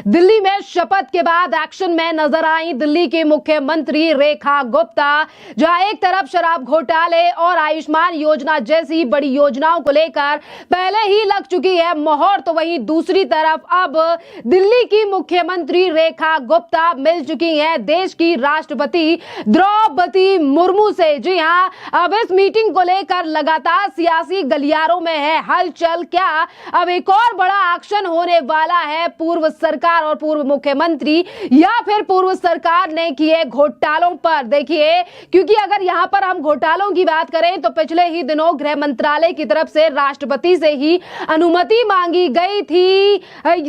दिल्ली में शपथ के बाद एक्शन में नजर आई दिल्ली की मुख्यमंत्री रेखा गुप्ता, जहां एक तरफ शराब घोटाले और आयुष्मान योजना जैसी बड़ी योजनाओं को लेकर पहले ही लग चुकी है मोहर, तो वहीं दूसरी तरफ अब दिल्ली की मुख्यमंत्री रेखा गुप्ता मिल चुकी हैं देश की राष्ट्रपति द्रौपदी मुर्मू से। जी हां, अब इस मीटिंग को लेकर लगातार सियासी गलियारों में है हलचल। क्या अब एक और बड़ा एक्शन होने वाला है पूर्व सरकार और पूर्व मुख्यमंत्री या फिर पूर्व सरकार ने किए घोटालों पर? देखिए, क्योंकि अगर यहां पर हम घोटालों की बात करें तो पिछले ही दिनों गृह मंत्रालय की तरफ से राष्ट्रपति से ही अनुमति मांगी गई थी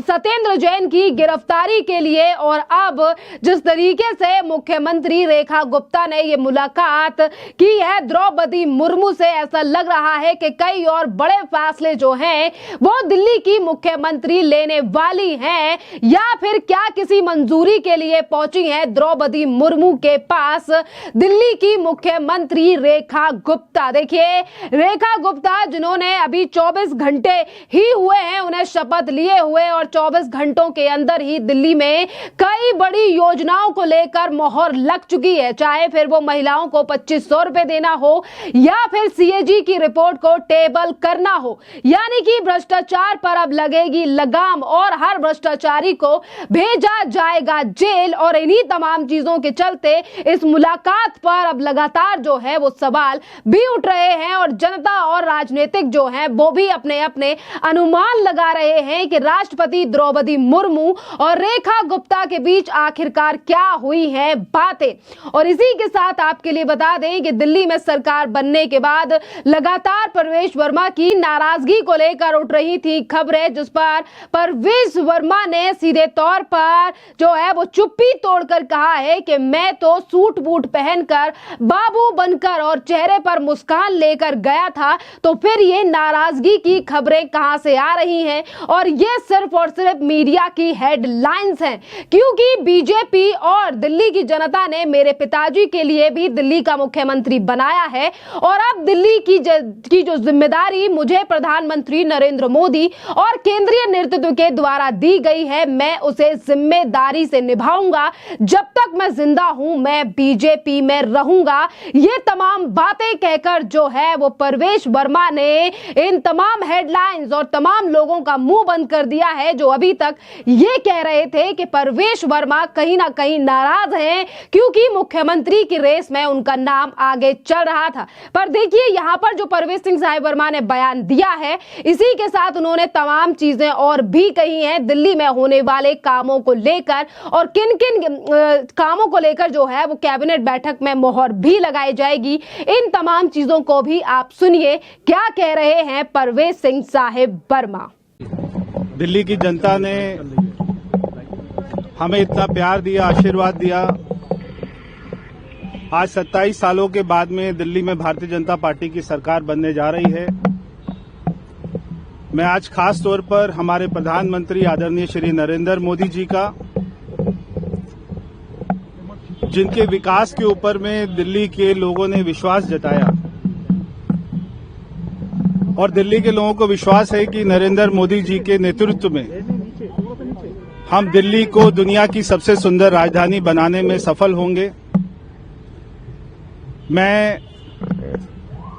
सत्येंद्र जैन की गिरफ्तारी के लिए, और अब जिस तरीके से मुख्यमंत्री रेखा गुप्ता ने ये मुलाकात की है द्रौपदी मुर्मू से, ऐसा लग रहा है कि कई और बड़े फैसले जो हैं वो दिल्ली की मुख्यमंत्री लेने वाली हैं, या फिर क्या किसी मंजूरी के लिए पहुंची हैं द्रौपदी मुर्मू के पास दिल्ली की मुख्यमंत्री रेखा गुप्ता। देखिए, रेखा गुप्ता जिन्होंने अभी 24 घंटे ही हुए हैं उन्हें शपथ लिए हुए, और 24 घंटों के अंदर ही दिल्ली में कई बड़ी योजनाओं को लेकर मोहर लग चुकी है, चाहे फिर वो महिलाओं को 2500 रुपए देना हो या फिर सीएजी की रिपोर्ट को टेबल करना हो। यानी कि भ्रष्टाचार पर अब लगेगी लगाम और हर भ्रष्टाचारी को भेजा जाएगा जेल, और इन्हीं तमाम चीजों के चलते इस मुलाकात पर अब लगातार जो है वो सवाल भी उठ रहे हैं, और जनता और राजनीतिक जो है वो भी अपने अपने अनुमान लगा रहे हैं कि राष्ट्रपति द्रौपदी मुर्मू और रेखा गुप्ता के बीच आखिरकार क्या हुई है बातें। और इसी के साथ आपके लिए बता दें कि दिल्ली में सरकार बनने के बाद लगातार परवेश वर्मा की नाराजगी को लेकर उठ रही थी खबरें, जिस पर परवेश वर्मा ने सीधे तौर पर जो है वो चुप्पी तोड़कर कहा है कि मैं तो सूट बूट पहनकर बाबू बनकर और चेहरे पर मुस्कान लेकर गया था, तो फिर ये नाराजगी की खबरें कहां से आ रही हैं? और ये सिर्फ और सिर्फ मीडिया की हेडलाइंस हैं, क्योंकि बीजेपी और दिल्ली की जनता ने मेरे पिताजी के लिए भी दिल्ली का मुख्यमंत्री बनाया है, और अब दिल्ली की जो जिम्मेदारी मुझे प्रधानमंत्री नरेंद्र मोदी और केंद्रीय नेतृत्व के द्वारा दी गई है, मैं उसे जिम्मेदारी से निभाऊंगा। जब तक मैं जिंदा हूं मैं बीजेपी में रहूंगा। ये तमाम बातें कहकर जो है वो परवेश वर्मा ने इन तमाम हेडलाइंस और तमाम लोगों का मुंह बंद कर दिया है जो अभी तक ये कह रहे थे कि परवेश वर्मा कहीं ना कहीं नाराज हैं क्योंकि मुख्यमंत्री की रेस में उनका नाम आगे चल रहा था। पर देखिए, यहां पर जो परवेश सिंह साहिब वर्मा ने बयान दिया है, इसी के साथ उन्होंने तमाम चीजें और भी कही हैं दिल्ली में होने वाले कामों को लेकर, और किन किन कामों को लेकर जो है वो कैबिनेट बैठक में मोहर भी लगाई जाएगी। इन तमाम चीजों को भी आप सुनिए क्या कह रहे हैं परवेश सिंह साहिब वर्मा। दिल्ली की जनता ने हमें इतना प्यार दिया, आशीर्वाद दिया। आज 27 सालों के बाद में दिल्ली में भारतीय जनता पार्टी की सरकार बनने जा रही है। मैं आज खास तौर पर हमारे प्रधानमंत्री आदरणीय श्री नरेंद्र मोदी जी का, जिनके विकास के ऊपर में दिल्ली के लोगों ने विश्वास जताया, और दिल्ली के लोगों को विश्वास है कि नरेंद्र मोदी जी के नेतृत्व में हम दिल्ली को दुनिया की सबसे सुंदर राजधानी बनाने में सफल होंगे। मैं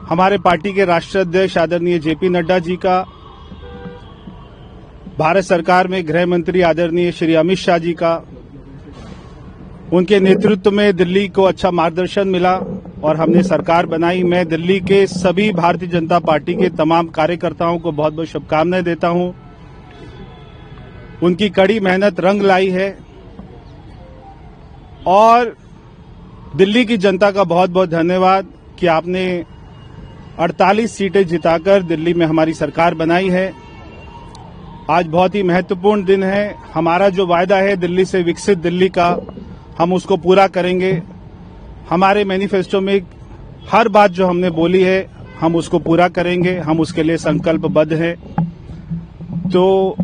हमारे पार्टी के राष्ट्रीय अध्यक्ष आदरणीय जेपी नड्डा जी का, भारत सरकार में गृह मंत्री आदरणीय श्री अमित शाह जी का, उनके नेतृत्व में दिल्ली को अच्छा मार्गदर्शन मिला और हमने सरकार बनाई। मैं दिल्ली के सभी भारतीय जनता पार्टी के तमाम कार्यकर्ताओं को बहुत बहुत शुभकामनाएं देता हूं। उनकी कड़ी मेहनत रंग लाई है, और दिल्ली की जनता का बहुत बहुत धन्यवाद कि आपने 48 सीटें जिताकर दिल्ली में हमारी सरकार बनाई है। आज बहुत ही महत्वपूर्ण दिन है। हमारा जो वायदा है दिल्ली से विकसित दिल्ली का, हम उसको पूरा करेंगे। हमारे मैनिफेस्टो में हर बात जो हमने बोली है हम उसको पूरा करेंगे, हम उसके लिए संकल्पबद्ध हैं। तो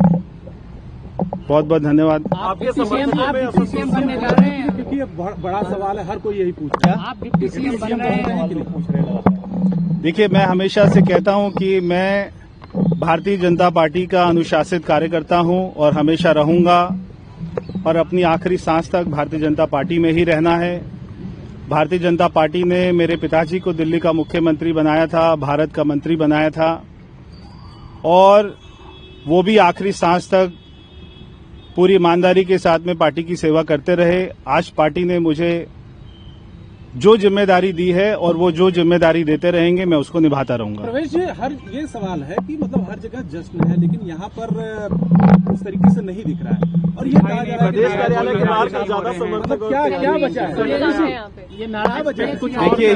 बहुत बहुत धन्यवाद। आपके समर्थन में अब सीएम बनने जा रहे हैं, क्योंकि ये बड़ा सवाल है, हर कोई यही पूछ रहा है। आप डिप्टी सीएम बन रहे हैं। देखिए, मैं हमेशा से कहता हूं कि मैं भारतीय जनता पार्टी का अनुशासित कार्यकर्ता हूं और हमेशा रहूंगा। और अपनी आखिरी सांस तक भारतीय जनता पार्टी में ही रहना है। भारतीय जनता पार्टी ने मेरे पिताजी को दिल्ली का मुख्यमंत्री बनाया था, भारत का मंत्री बनाया था और वो भी आखिरी सांस तक पूरी ईमानदारी के साथ में पार्टी की सेवा करते रहे। आज पार्टी ने मुझे जो जिम्मेदारी दी है और वो जो जिम्मेदारी देते रहेंगे, मैं उसको निभाता रहूंगा। प्रवेश जी, ये सवाल है कि मतलब हर जगह जश्न है, लेकिन यहाँ पर उस तरीके से नहीं दिख रहा है और ये कहा जा रहा है प्रदेश कार्यालय के बाहर का ज्यादा मतलब क्या बचा है? ये नाराज बचा है कुछ। देखिए,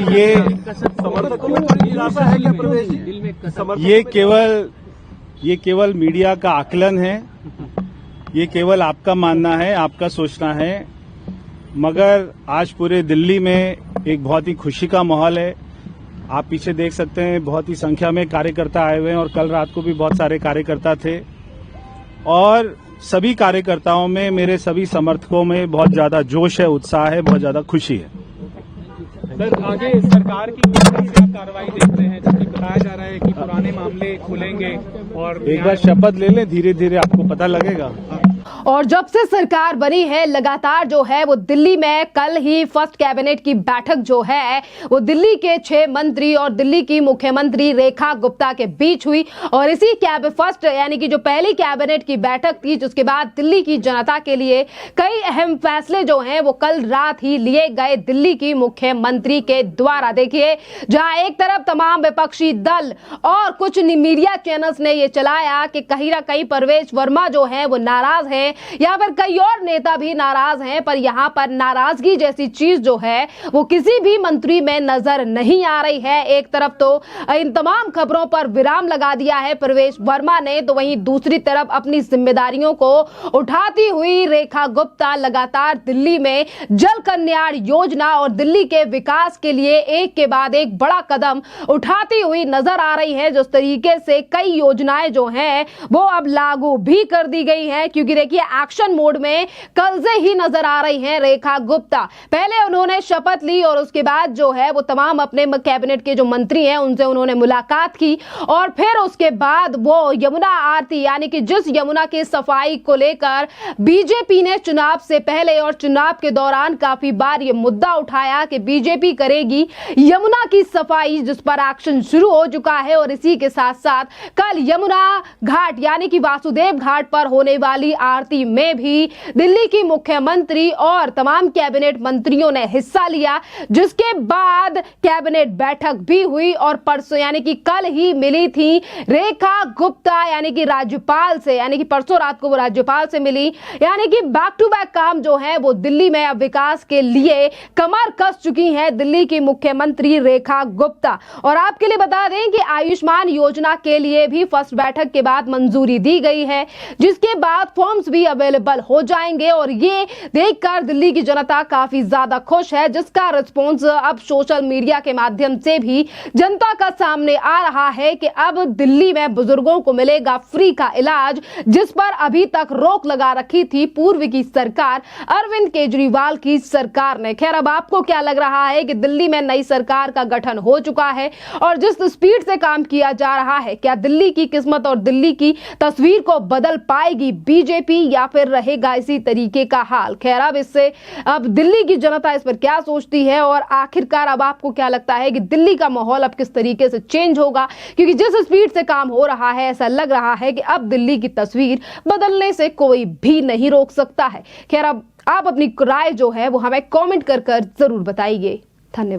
ये केवल मीडिया का आकलन है, ये केवल आपका मानना है, आपका सोचना है, मगर आज पूरे दिल्ली में एक बहुत ही खुशी का माहौल है। आप पीछे देख सकते हैं, बहुत ही संख्या में कार्यकर्ता आए हुए हैं और कल रात को भी बहुत सारे कार्यकर्ता थे और सभी कार्यकर्ताओं में, मेरे सभी समर्थकों में बहुत ज्यादा जोश है, उत्साह है, बहुत ज्यादा खुशी है। सर, आगे सरकार की किस तरह से आप कार्रवाई देख रहे हैं, जबकि बताया जा रहा है कि पुराने मामले खुलेंगे और एक बार शपथ ले लें, धीरे धीरे आपको पता लगेगा। और जब से सरकार बनी है, लगातार जो है वो दिल्ली में कल ही फर्स्ट कैबिनेट की बैठक जो है वो दिल्ली के 6 मंत्री और दिल्ली की मुख्यमंत्री रेखा गुप्ता के बीच हुई और इसी फर्स्ट यानी कि जो पहली कैबिनेट की बैठक थी, जिसके बाद दिल्ली की जनता के लिए कई अहम फैसले जो हैं वो कल रात ही लिए गए दिल्ली की मुख्यमंत्री के द्वारा। देखिए, जहां एक तरफ तमाम विपक्षी दल और कुछ मीडिया चैनल्स ने ये चलाया कि कहीं ना कहीं परवेश वर्मा जो है वो नाराज है या फिर कई और नेता भी नाराज हैं, पर यहां पर नाराजगी जैसी चीज जो है वो किसी भी मंत्री में नजर नहीं आ रही है। एक तरफ तो इन तमाम खबरों पर विराम लगा दिया है परवेश वर्मा ने, तो वहीं दूसरी तरफ अपनी जिम्मेदारियों को उठाती हुई रेखा गुप्ता लगातार दिल्ली में जल कल्याण योजना और दिल्ली के विकास के लिए एक के बाद एक बड़ा कदम उठाती हुई नजर आ रही है। जिस तरीके से कई योजनाएं जो हैं वो अब लागू भी कर दी गई हैं, क्योंकि देखिए एक्शन मोड में कल से ही नजर आ रही हैं रेखा गुप्ता। पहले उन्होंने शपथ ली और उसके बाद जो है वो तमाम अपने कैबिनेट के जो मंत्री हैं उनसे उन्होंने मुलाकात की और फिर उसके बाद वो यमुना आरती यानी कि जिस यमुना की सफाई को लेकर बीजेपी ने चुनाव से पहले और चुनाव के दौरान काफी बार ये मुद्दा उठाया कि बीजेपी करेगी यमुना की सफाई, जिस पर एक्शन शुरू हो चुका है। और इसी के साथ साथ कल यमुना घाट यानी कि वासुदेव घाट पर होने वाली आरती में भी दिल्ली की मुख्यमंत्री और तमाम कैबिनेट मंत्रियों ने हिस्सा लिया, जिसके बाद कैबिनेट बैठक भी हुई और परसों यानी कि कल ही मिली थी रेखा गुप्ता यानी कि राज्यपाल से, यानी कि परसों रात को वो राज्यपाल से मिली। यानी कि बैक टू बैक काम जो है वो दिल्ली में अब विकास के लिए कमर कस चुकी है दिल्ली की मुख्यमंत्री रेखा गुप्ता। और आपके लिए बता दें कि आयुष्मान योजना के लिए भी फर्स्ट बैठक के बाद मंजूरी दी गई है, जिसके बाद फॉर्म्स भी अवेलेबल हो जाएंगे और ये देखकर दिल्ली की जनता काफी ज्यादा खुश है, जिसका रिस्पॉन्स अब सोशल मीडिया के माध्यम से भी जनता का सामने आ रहा है कि अब दिल्ली में बुजुर्गों को मिलेगा फ्री का इलाज, जिस पर अभी तक रोक लगा रखी थी पूर्व की सरकार अरविंद केजरीवाल की सरकार ने। खैर, अब आपको क्या लग रहा है कि दिल्ली में नई सरकार का गठन हो चुका है और जिस स्पीड से काम किया जा रहा है, क्या दिल्ली की किस्मत और दिल्ली की तस्वीर को बदल पाएगी बीजेपी या फिर रहेगा इसी तरीके का हाल? खैर, अब दिल्ली की जनता इस पर क्या सोचती है और आखिरकार अब आपको क्या लगता है कि दिल्ली का माहौल अब किस तरीके से चेंज होगा? क्योंकि जिस स्पीड से काम हो रहा है, ऐसा लग रहा है कि अब दिल्ली की तस्वीर बदलने से कोई भी नहीं रोक सकता है। खैर, अब आप अपनी राय जो है वो हमें कमेंट कर जरूर बताइए। धन्यवाद।